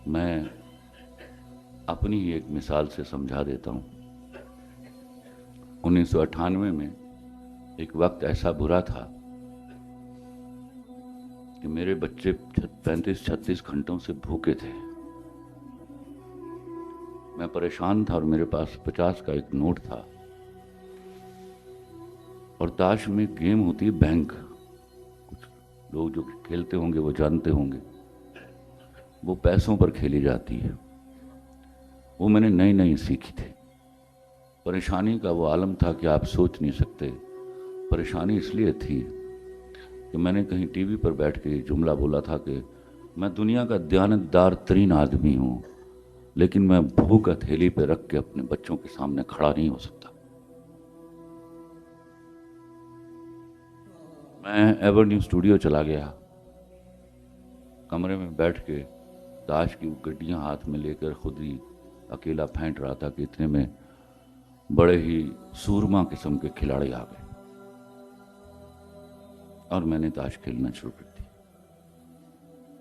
میں اپنی ہی ایک مثال سے سمجھا دیتا ہوں۔ 1998 میں ایک وقت ایسا برا تھا کہ میرے بچے 35-36 گھنٹوں سے بھوکے تھے۔ میں پریشان تھا اور میرے پاس 50 کا ایک نوٹ تھا، اور تاش میں گیم ہوتی ہے بینک، کچھ لوگ جو کھیلتے ہوں گے وہ جانتے ہوں گے، وہ پیسوں پر کھیلی جاتی ہے۔ وہ میں نے نئی نئی سیکھی تھی۔ پریشانی کا وہ عالم تھا کہ آپ سوچ نہیں سکتے۔ پریشانی اس لیے تھی کہ میں نے کہیں ٹی وی پر بیٹھ کے یہ جملہ بولا تھا کہ میں دنیا کا دیانتدار ترین آدمی ہوں، لیکن میں بھوک ہتھیلی پہ رکھ کے اپنے بچوں کے سامنے کھڑا نہیں ہو سکتا۔ میں ایورنیو اسٹوڈیو چلا گیا، کمرے میں بیٹھ کے تاش کی گڈیاں ہاتھ میں لے کر خود ہی اکیلا پھینٹ رہا تھا کہ اتنے میں بڑے ہی سورما قسم کے کھلاڑی آ گئے اور میں نے تاش کھیلنا شروع کر دی۔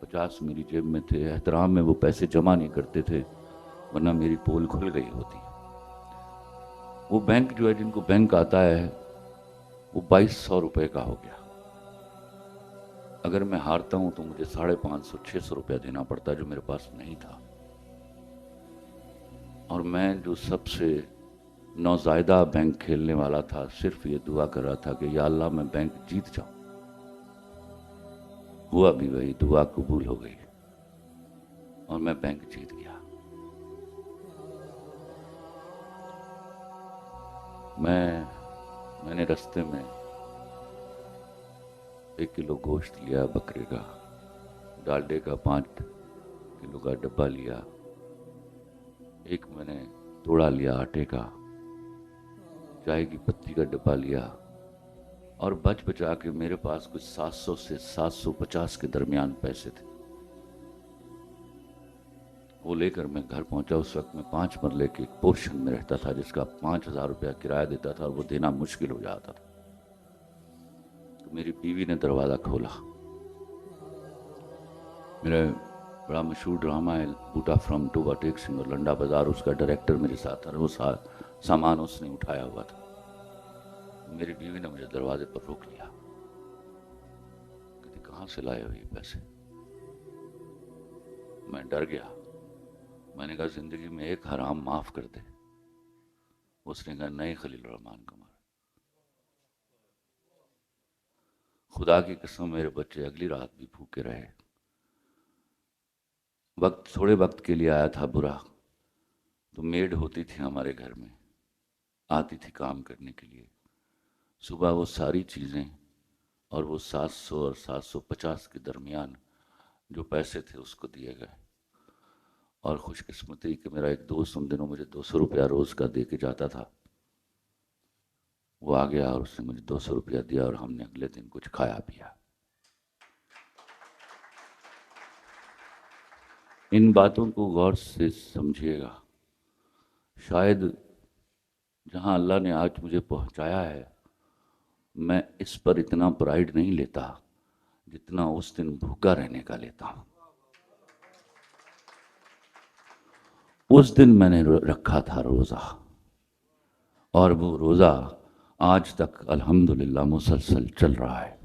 50 میری جیب میں تھے۔ احترام میں وہ پیسے جمع نہیں کرتے تھے، ورنہ میری پول کھل گئی ہوتی۔ وہ بینک جو ہے، جن کو بینک آتا ہے، وہ 2200 روپے کا ہو گیا۔ اگر میں ہارتا ہوں تو مجھے 550-600 روپیہ دینا پڑتا، جو میرے پاس نہیں تھا۔ اور میں جو سب سے نوزائیدہ بینک کھیلنے والا تھا، صرف یہ دعا کر رہا تھا کہ یا اللہ میں بینک جیت جاؤں۔ ہوا بھی وہی، دعا قبول ہو گئی اور میں بینک جیت گیا۔ میں نے رستے میں 1 کلو گوشت لیا بکرے کا، ڈالڈے کا 5 کلو کا ڈبہ لیا، ایک میں نے توڑا لیا آٹے کا، چائے کی پتی کا ڈبہ لیا، اور بچ بچا کے میرے پاس کچھ 700 سے 750 کے درمیان پیسے تھے۔ وہ لے کر میں گھر پہنچا۔ اس وقت میں 5 مرلے کے ایک پورشن میں رہتا تھا، جس کا 5000 روپیہ کرایہ دیتا تھا، اور وہ دینا مشکل ہو جاتا تھا۔ تو میری بیوی نے دروازہ کھولا۔ میرا بڑا مشہور ڈرامہ ہے بوٹا فرام ٹوبا ٹیک سنگھ اور لنڈا بازار، اس کا ڈائریکٹر میرے ساتھ تھا، وہ سامان اس نے اٹھایا ہوا تھا۔ میری بیوی نے مجھے دروازے پر روک لیا، کہتی کہاں سے لائے ہو یہ پیسے؟ میں ڈر گیا۔ میں نے کہا زندگی میں ایک حرام معاف کر دے۔ اس نے کہا نہیں خلیل الرحمن قمر، خدا کی قسم میرے بچے اگلی رات بھی بھوکے رہے۔ تھوڑے وقت کے لیے آیا تھا برا، تو میڈ ہوتی تھی ہمارے گھر میں، آتی تھی کام کرنے کے لیے۔ صبح وہ ساری چیزیں اور وہ 700 اور 750 کے درمیان جو پیسے تھے اس کو دیے گئے۔ اور خوش قسمتی کہ میرا ایک دوست ان دنوں مجھے 200 روپیہ روز کا دے کے جاتا تھا، وہ آ گیا اور اس نے مجھے 200 روپیہ دیا، اور ہم نے اگلے دن کچھ کھایا پیا۔ ان باتوں کو غور سے سمجھیے گا۔ شاید جہاں اللہ نے آج مجھے پہنچایا ہے، میں اس پر اتنا پرائیڈ نہیں لیتا جتنا اس دن بھوکا رہنے کا لیتا ہوں۔ اس دن میں نے رکھا تھا روزہ، اور وہ روزہ آج تک الحمدللہ مسلسل چل رہا ہے۔